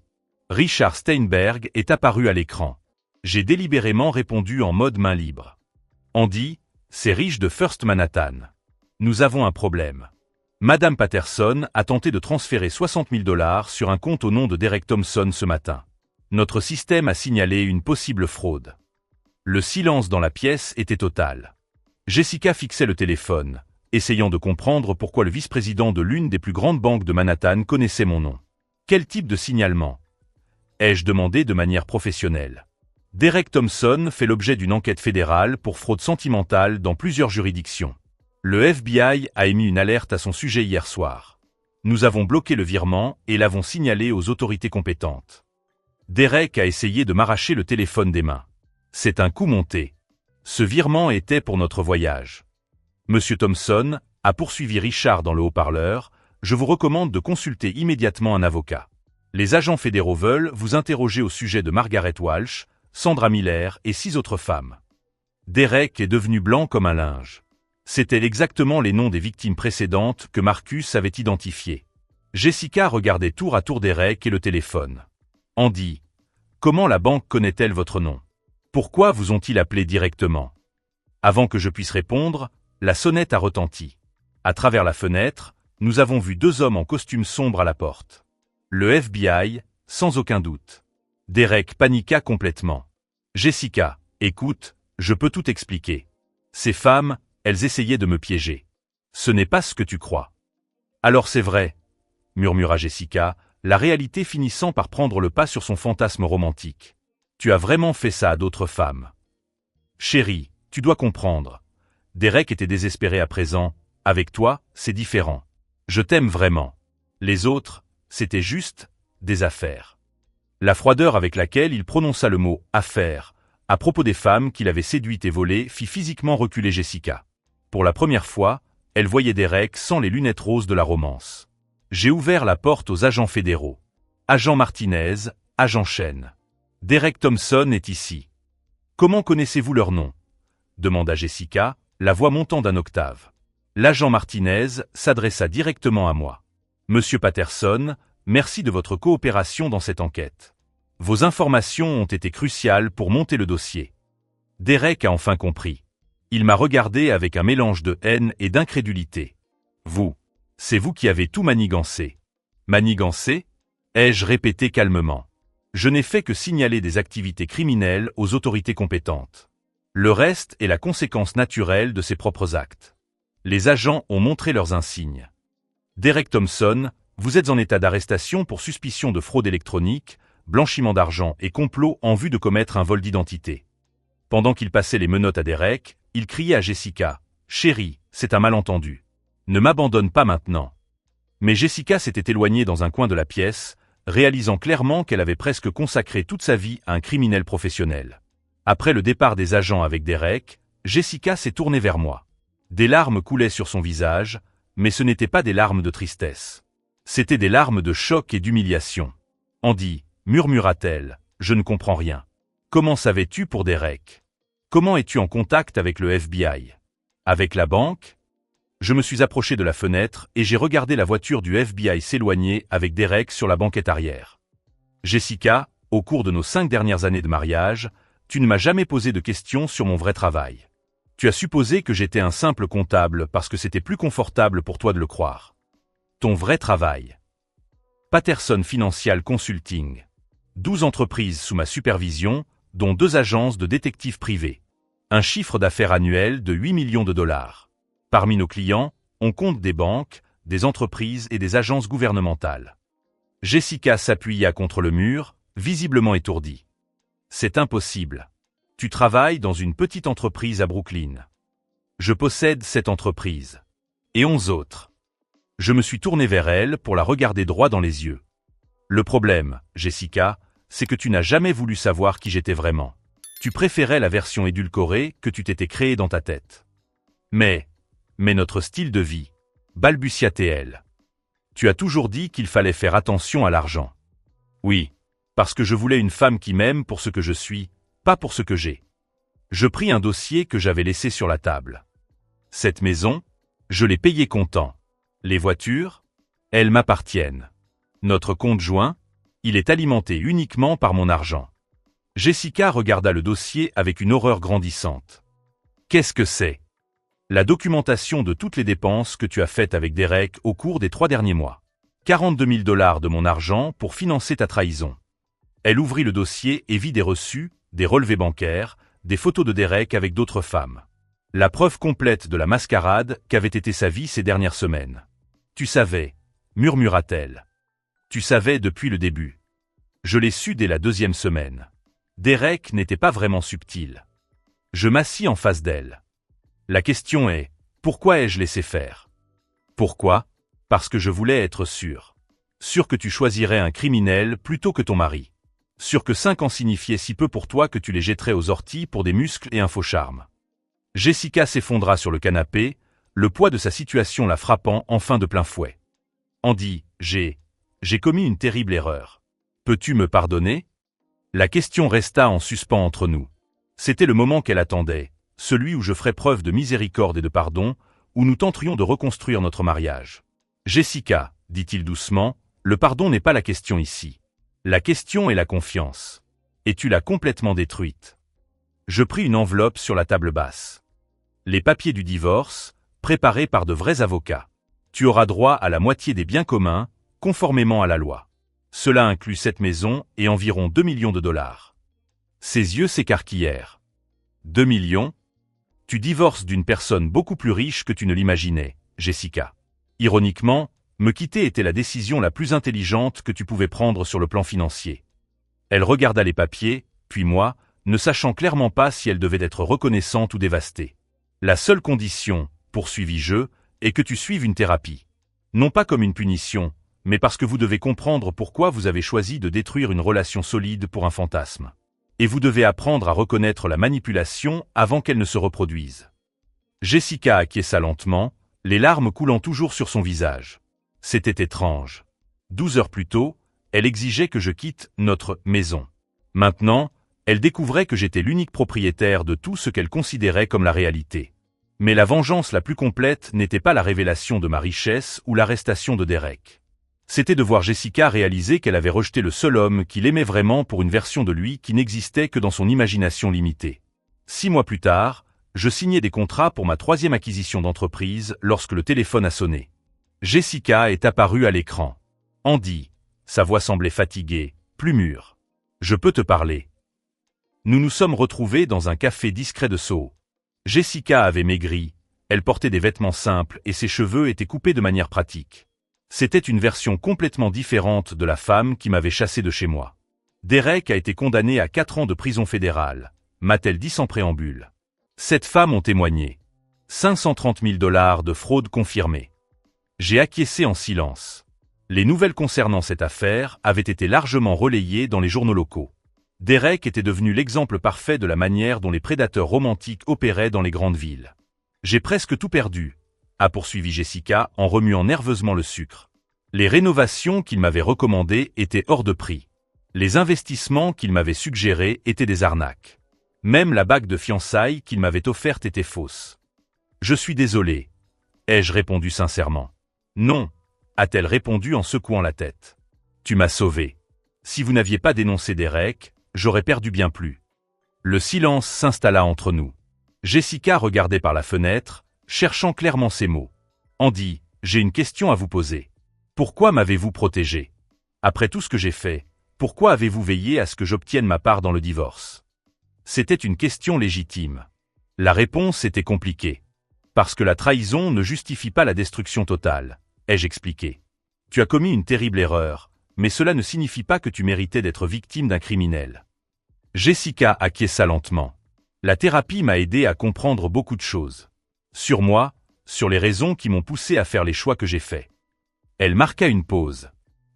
Richard Steinberg est apparu à l'écran. J'ai délibérément répondu en mode main libre. Andy, c'est Rich de First Manhattan. Nous avons un problème. Madame Patterson a tenté de transférer $60 000 sur un compte au nom de Derek Thompson ce matin. Notre système a signalé une possible fraude. Le silence dans la pièce était total. Jessica fixait le téléphone, essayant de comprendre pourquoi le vice-président de l'une des plus grandes banques de Manhattan connaissait mon nom. Quel type de signalement? Ai-je demandé de manière professionnelle. Derek Thompson fait l'objet d'une enquête fédérale pour fraude sentimentale dans plusieurs juridictions. Le FBI a émis une alerte à son sujet hier soir. Nous avons bloqué le virement et l'avons signalé aux autorités compétentes. Derek a essayé de m'arracher le téléphone des mains. C'est un coup monté. Ce virement était pour notre voyage. Monsieur Thompson, a poursuivi Richard dans le haut-parleur, je vous recommande de consulter immédiatement un avocat. Les agents fédéraux veulent vous interroger au sujet de Margaret Walsh, Sandra Miller et 6 autres femmes. Derek est devenu blanc comme un linge. C'étaient exactement les noms des victimes précédentes que Marcus avait identifiées. Jessica regardait tour à tour Derek et le téléphone. Andy, comment la banque connaît-elle votre nom? Pourquoi vous ont-ils appelé directement? Avant que je puisse répondre, la sonnette a retenti. À travers la fenêtre, nous avons vu 2 hommes en costume sombre à la porte. Le FBI, sans aucun doute. Derek paniqua complètement. Jessica, écoute, je peux tout expliquer. Ces femmes, elles essayaient de me piéger. Ce n'est pas ce que tu crois. Alors c'est vrai, murmura Jessica, la réalité finissant par prendre le pas sur son fantasme romantique. Tu as vraiment fait ça à d'autres femmes. Chérie, tu dois comprendre. Derek était désespéré à présent. Avec toi, c'est différent. Je t'aime vraiment. Les autres, c'était juste des affaires. La froideur avec laquelle il prononça le mot « affaire » à propos des femmes qu'il avait séduites et volées fit physiquement reculer Jessica. Pour la première fois, elle voyait Derek sans les lunettes roses de la romance. J'ai ouvert la porte aux agents fédéraux. Agent Martinez, agent Chen. Derek Thompson est ici. Comment connaissez-vous leur nom? Demanda Jessica, la voix montant d'un octave. L'agent Martinez s'adressa directement à moi. Monsieur Patterson, merci de votre coopération dans cette enquête. Vos informations ont été cruciales pour monter le dossier. Derek a enfin compris. Il m'a regardé avec un mélange de haine et d'incrédulité. Vous, c'est vous qui avez tout manigancé. Manigancé? Ai-je répété calmement. Je n'ai fait que signaler des activités criminelles aux autorités compétentes. Le reste est la conséquence naturelle de ses propres actes. Les agents ont montré leurs insignes. Derek Thompson, vous êtes en état d'arrestation pour suspicion de fraude électronique, blanchiment d'argent et complot en vue de commettre un vol d'identité. Pendant qu'il passait les menottes à Derek, il criait à Jessica, « Chérie, c'est un malentendu. Ne m'abandonne pas maintenant. » Mais Jessica s'était éloignée dans un coin de la pièce, réalisant clairement qu'elle avait presque consacré toute sa vie à un criminel professionnel. Après le départ des agents avec Derek, Jessica s'est tournée vers moi. Des larmes coulaient sur son visage, mais ce n'étaient pas des larmes de tristesse. C'étaient des larmes de choc et d'humiliation. « Andy, murmura-t-elle, je ne comprends rien. Comment savais-tu pour Derek? Comment es-tu en contact avec le FBI? Avec la banque? » Je me suis approché de la fenêtre et j'ai regardé la voiture du FBI s'éloigner avec Derek sur la banquette arrière. Jessica, au cours de nos 5 dernières années de mariage, tu ne m'as jamais posé de questions sur mon vrai travail. Tu as supposé que j'étais un simple comptable parce que c'était plus confortable pour toi de le croire. Ton vrai travail. Patterson Financial Consulting. 12 entreprises sous ma supervision, dont 2 agences de détectives privés. Un chiffre d'affaires annuel de 8 millions de dollars. Parmi nos clients, on compte des banques, des entreprises et des agences gouvernementales. Jessica s'appuya contre le mur, visiblement étourdie. C'est impossible. Tu travailles dans une petite entreprise à Brooklyn. Je possède cette entreprise. Et 11 autres. Je me suis tourné vers elle pour la regarder droit dans les yeux. Le problème, Jessica, c'est que tu n'as jamais voulu savoir qui j'étais vraiment. Tu préférais la version édulcorée que tu t'étais créée dans ta tête. Mais notre style de vie, balbutia-t-elle. Tu as toujours dit qu'il fallait faire attention à l'argent. Oui, parce que je voulais une femme qui m'aime pour ce que je suis, pas pour ce que j'ai. Je pris un dossier que j'avais laissé sur la table. Cette maison, je l'ai payée comptant. Les voitures, elles m'appartiennent. Notre compte joint, il est alimenté uniquement par mon argent. Jessica regarda le dossier avec une horreur grandissante. Qu'est-ce que c'est? La documentation de toutes les dépenses que tu as faites avec Derek au cours des 3 derniers mois. 42 000 $ de mon argent pour financer ta trahison. Elle ouvrit le dossier et vit des reçus, des relevés bancaires, des photos de Derek avec d'autres femmes. La preuve complète de la mascarade qu'avait été sa vie ces dernières semaines. Tu savais, murmura-t-elle. Tu savais depuis le début. Je l'ai su dès la 2e semaine. Derek n'était pas vraiment subtil. Je m'assis en face d'elle. La question est, pourquoi ai-je laissé faire? Pourquoi? Parce que je voulais être sûr. Sûr que tu choisirais un criminel plutôt que ton mari. Sûr que 5 ans signifiaient si peu pour toi que tu les jetterais aux orties pour des muscles et un faux charme. Jessica s'effondra sur le canapé, le poids de sa situation la frappant enfin de plein fouet. Andy, j'ai commis une terrible erreur. Peux-tu me pardonner? La question resta en suspens entre nous. C'était le moment qu'elle attendait, celui où je ferais preuve de miséricorde et de pardon, où nous tenterions de reconstruire notre mariage. Jessica, dit-il doucement, le pardon n'est pas la question ici. La question est la confiance. Et tu l'as complètement détruite. Je pris une enveloppe sur la table basse. Les papiers du divorce, préparés par de vrais avocats. Tu auras droit à la moitié des biens communs, conformément à la loi. Cela inclut cette maison et environ 2 millions de dollars. Ses yeux s'écarquillèrent. 2 millions? Tu divorces d'une personne beaucoup plus riche que tu ne l'imaginais, Jessica. Ironiquement, me quitter était la décision la plus intelligente que tu pouvais prendre sur le plan financier. Elle regarda les papiers, puis moi, ne sachant clairement pas si elle devait être reconnaissante ou dévastée. La seule condition, poursuivis-je, est que tu suives une thérapie. Non pas comme une punition, mais parce que vous devez comprendre pourquoi vous avez choisi de détruire une relation solide pour un fantasme. Et vous devez apprendre à reconnaître la manipulation avant qu'elle ne se reproduise. Jessica acquiesça lentement, les larmes coulant toujours sur son visage. C'était étrange. 12 heures plus tôt, elle exigeait que je quitte notre maison. Maintenant, elle découvrait que j'étais l'unique propriétaire de tout ce qu'elle considérait comme la réalité. Mais la vengeance la plus complète n'était pas la révélation de ma richesse ou l'arrestation de Derek. C'était de voir Jessica réaliser qu'elle avait rejeté le seul homme qu'il aimait vraiment pour une version de lui qui n'existait que dans son imagination limitée. 6 mois plus tard, je signais des contrats pour ma 3e acquisition d'entreprise lorsque le téléphone a sonné. Jessica est apparue à l'écran. Andy, sa voix semblait fatiguée, plus mûre. Je peux te parler. Nous nous sommes retrouvés dans un café discret de Soho. Jessica avait maigri, elle portait des vêtements simples et ses cheveux étaient coupés de manière pratique. C'était une version complètement différente de la femme qui m'avait chassé de chez moi. Derek a été condamné à 4 ans de prison fédérale, m'a-t-elle dit sans préambule. 7 femmes ont témoigné. 530 000 $ de fraude confirmée. J'ai acquiescé en silence. Les nouvelles concernant cette affaire avaient été largement relayées dans les journaux locaux. Derek était devenu l'exemple parfait de la manière dont les prédateurs romantiques opéraient dans les grandes villes. J'ai presque tout perdu, a poursuivi Jessica en remuant nerveusement le sucre. Les rénovations qu'il m'avait recommandées étaient hors de prix. Les investissements qu'il m'avait suggérés étaient des arnaques. Même la bague de fiançailles qu'il m'avait offerte était fausse. Je suis désolé, ai-je répondu sincèrement. Non, a-t-elle répondu en secouant la tête. Tu m'as sauvé. Si vous n'aviez pas dénoncé Derek, j'aurais perdu bien plus. Le silence s'installa entre nous. Jessica regardait par la fenêtre, cherchant clairement ses mots. Andy, j'ai une question à vous poser. Pourquoi m'avez-vous protégé? Après tout ce que j'ai fait, pourquoi avez-vous veillé à ce que j'obtienne ma part dans le divorce? C'était une question légitime. La réponse était compliquée. Parce que la trahison ne justifie pas la destruction totale, ai-je expliqué. Tu as commis une terrible erreur, mais cela ne signifie pas que tu méritais d'être victime d'un criminel. Jessica acquiesça lentement. La thérapie m'a aidé à comprendre beaucoup de choses. Sur moi, sur les raisons qui m'ont poussé à faire les choix que j'ai faits. Elle marqua une pause.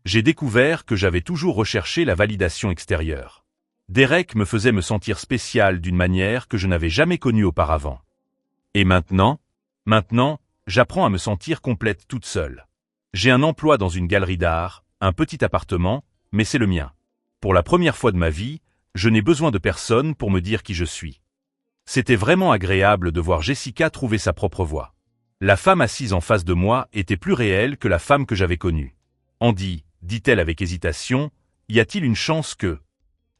J'ai découvert que j'avais toujours recherché la validation extérieure. Derek me faisait me sentir spécial d'une manière que je n'avais jamais connue auparavant. Et maintenant, j'apprends à me sentir complète toute seule. J'ai un emploi dans une galerie d'art, un petit appartement, mais c'est le mien. Pour la première fois de ma vie, je n'ai besoin de personne pour me dire qui je suis. C'était vraiment agréable de voir Jessica trouver sa propre voie. La femme assise en face de moi était plus réelle que la femme que j'avais connue. Andy, dit-elle avec hésitation, y a-t-il une chance que...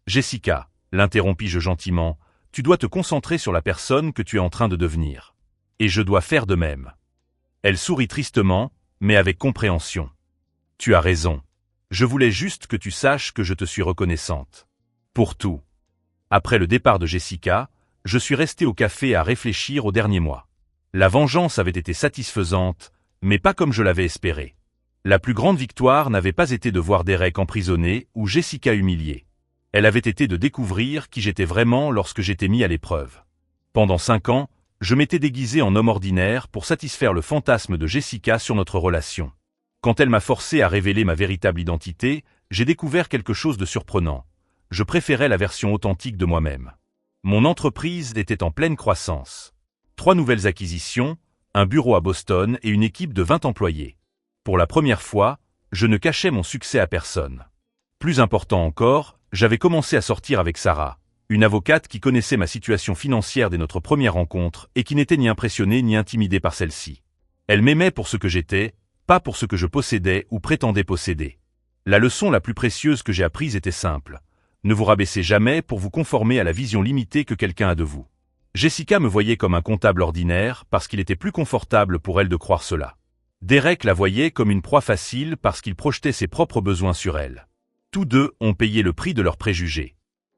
Jessica, l'interrompis-je gentiment, tu dois te concentrer sur la personne que tu es en train de devenir. Et je dois faire de même. Elle sourit tristement, mais avec compréhension. Tu as raison. Je voulais juste que tu saches que je te suis reconnaissante. Pour tout. Après le départ de Jessica, je suis resté au café à réfléchir aux derniers mois. La vengeance avait été satisfaisante, mais pas comme je l'avais espéré. La plus grande victoire n'avait pas été de voir Derek emprisonné ou Jessica humiliée. Elle avait été de découvrir qui j'étais vraiment lorsque j'étais mis à l'épreuve. Pendant 5 ans, je m'étais déguisé en homme ordinaire pour satisfaire le fantasme de Jessica sur notre relation. Quand elle m'a forcé à révéler ma véritable identité, j'ai découvert quelque chose de surprenant. Je préférais la version authentique de moi-même. Mon entreprise était en pleine croissance. 3 nouvelles acquisitions, un bureau à Boston et une équipe de 20 employés. Pour la première fois, je ne cachais mon succès à personne. Plus important encore, j'avais commencé à sortir avec Sarah, une avocate qui connaissait ma situation financière dès notre première rencontre et qui n'était ni impressionnée ni intimidée par celle-ci. Elle m'aimait pour ce que j'étais, pas pour ce que je possédais ou prétendais posséder. La leçon la plus précieuse que j'ai apprise était simple. Ne vous rabaissez jamais pour vous conformer à la vision limitée que quelqu'un a de vous. Jessica me voyait comme un comptable ordinaire parce qu'il était plus confortable pour elle de croire cela. Derek la voyait comme une proie facile parce qu'il projetait ses propres besoins sur elle. Tous deux ont payé le prix de leurs préjugés.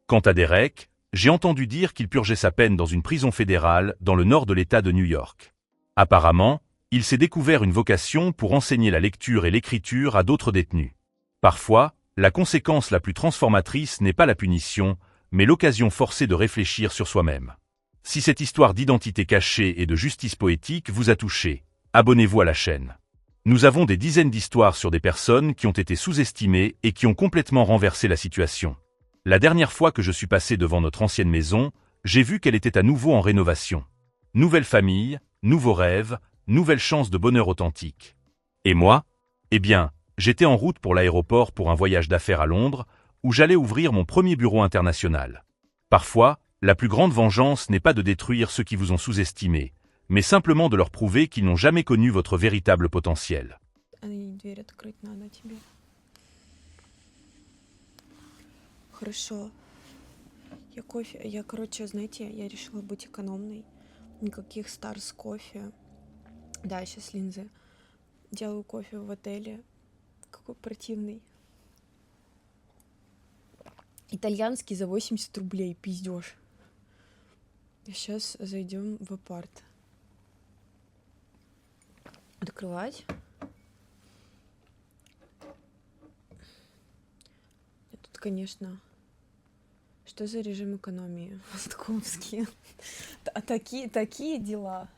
Quant à Derek, j'ai entendu dire qu'il purgeait sa peine dans une prison fédérale dans le nord de l'État de New York. Apparemment, il s'est découvert une vocation pour enseigner la lecture et l'écriture à d'autres détenus. Parfois, la conséquence la plus transformatrice n'est pas la punition, mais l'occasion forcée de réfléchir sur soi-même. Si cette histoire d'identité cachée et de justice poétique vous a touché, abonnez-vous à la chaîne. Nous avons des dizaines d'histoires sur des personnes qui ont été sous-estimées et qui ont complètement renversé la situation. La dernière fois que je suis passé devant notre ancienne maison, j'ai vu qu'elle était à nouveau en rénovation. Nouvelle famille, nouveaux rêves, nouvelle chance de bonheur authentique. Et moi? Eh bien, j'étais en route pour l'aéroport pour un voyage d'affaires à Londres, où j'allais ouvrir mon premier bureau international. Parfois, la plus grande vengeance n'est pas de détruire ceux qui vous ont sous-estimé, mais simplement de leur prouver qu'ils n'ont jamais connu votre véritable potentiel. Хорошо. Знаете, я решила быть экономной. Никаких Старс кофе. Да, сейчас линзы. Делаю кофе в отеле. Какой противный. Итальянский за 80 рублей, пиздёж. Сейчас зайдем в апарт. Открывать. Тут, конечно... Что за режим экономии? Московский. Такие дела.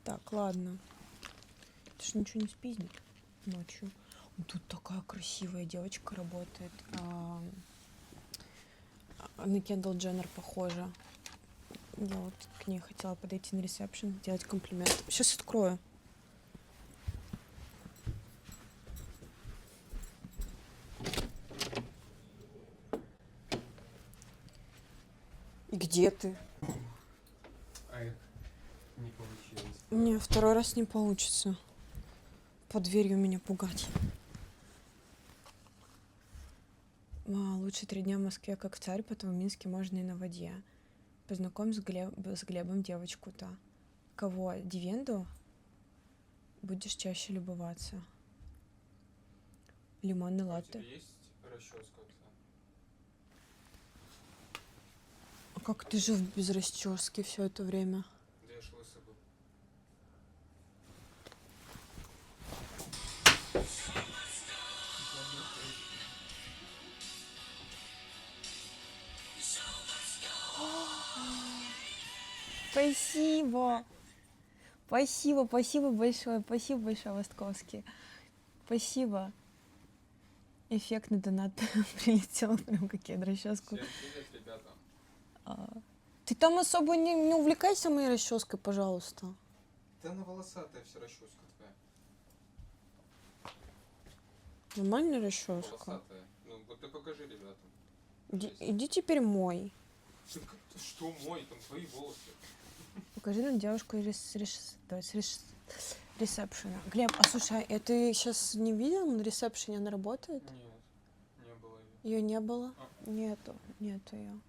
Так, ладно. Ты ж ничего не спиздит ночью. Тут такая красивая девочка работает. На Кендалл Дженнер похожа. Я вот к ней хотела подойти на ресепшн, сделать комплимент. Сейчас открою. И где ты? Не получилось. Не, второй раз не получится. Под дверью меня пугать. Лучше 3 дня в Москве как царь, потом в Минске можно и на воде. Познакомь с Глебом девочку-то. Кого? Дивенду? Будешь чаще любоваться. Лимонный латте. У тебя есть расческа-то? А как ты жил без расчески все это время? Да я ж лысый был. Спасибо! Спасибо большое, Востковский. Спасибо. Эффектный донат прилетел, прям как я расческу. Всем привет, ребята. Ты там особо не увлекайся моей расческой, пожалуйста. Да она волосатая вся расческа твоя. Нормальная расческа. Волосатая. Ну вот ты покажи ребятам. Иди теперь мой. Что мой? Там твои волосы. Покажи нам девушку с ресепшена. Глеб, а слушай, а ты сейчас не видел на ресепшене, она работает? Нет, не было ее. Ее не было? Нету ее.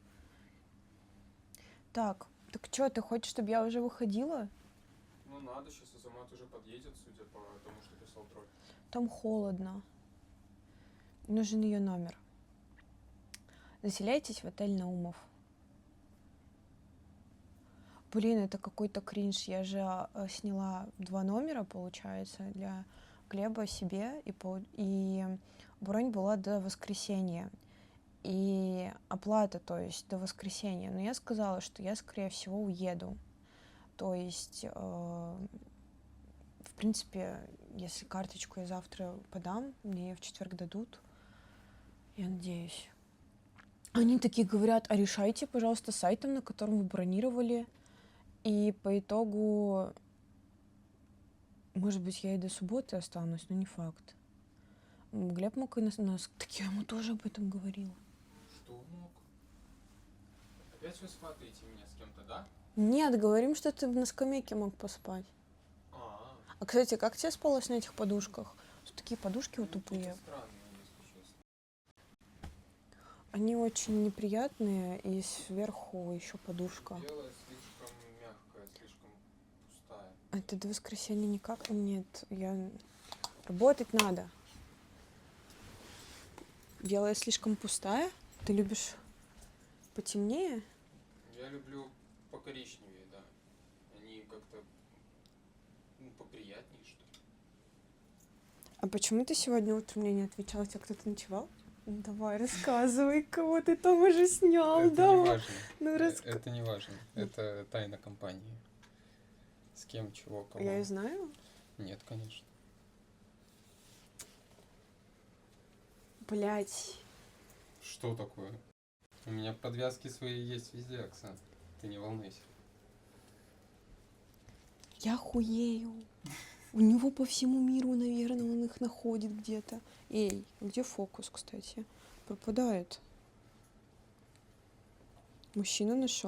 Так что, ты хочешь, чтобы я уже выходила? Ну надо, сейчас Азамат уже подъедет, судя по тому, что писал тролль. Там холодно. Нужен ее номер. Заселяйтесь в отель Наумов. Блин, это какой-то кринж. Я же сняла 2 номера, получается, для Глеба себе, и бронь была до воскресенья. И оплата, то есть до воскресенья. Но я сказала, что я, скорее всего, уеду. То есть, в принципе, если карточку я завтра подам, мне ее в четверг дадут. Я надеюсь. Они такие говорят: а решайте, пожалуйста, сайтом, на котором вы бронировали. И по итогу, может быть, я и до субботы останусь, но не факт. Глеб мог и нас... Так я ему тоже об этом говорила. Что мог? Опять вы сватаете меня с кем-то, да? Нет, говорим, что ты на скамейке мог поспать. А, кстати, как тебе спалось на этих подушках? Что такие подушки вот тупые? Странные, если честно. Они очень неприятные, и сверху еще подушка. Белая слишком мягкая, Это до воскресенья никак? Нет, работать надо. Белая слишком пустая? Ты любишь потемнее? Я люблю покоричневее, да. Они как-то поприятнее, что ли. А почему ты сегодня утром мне не отвечал? У тебя кто-то ночевал? Ну, давай, рассказывай, кого ты там уже снял, Это не давай. важно. Ну, Это не важно. Это тайна компании. С кем, чего, кого. Я ее знаю? Нет, конечно. Блять. Что такое? У меня подвязки свои есть везде, Оксан. Ты не волнуйся. Я хуею. У него по всему миру, наверное, он их находит где-то. Эй, где фокус, кстати? Пропадает. Мужчина нашел.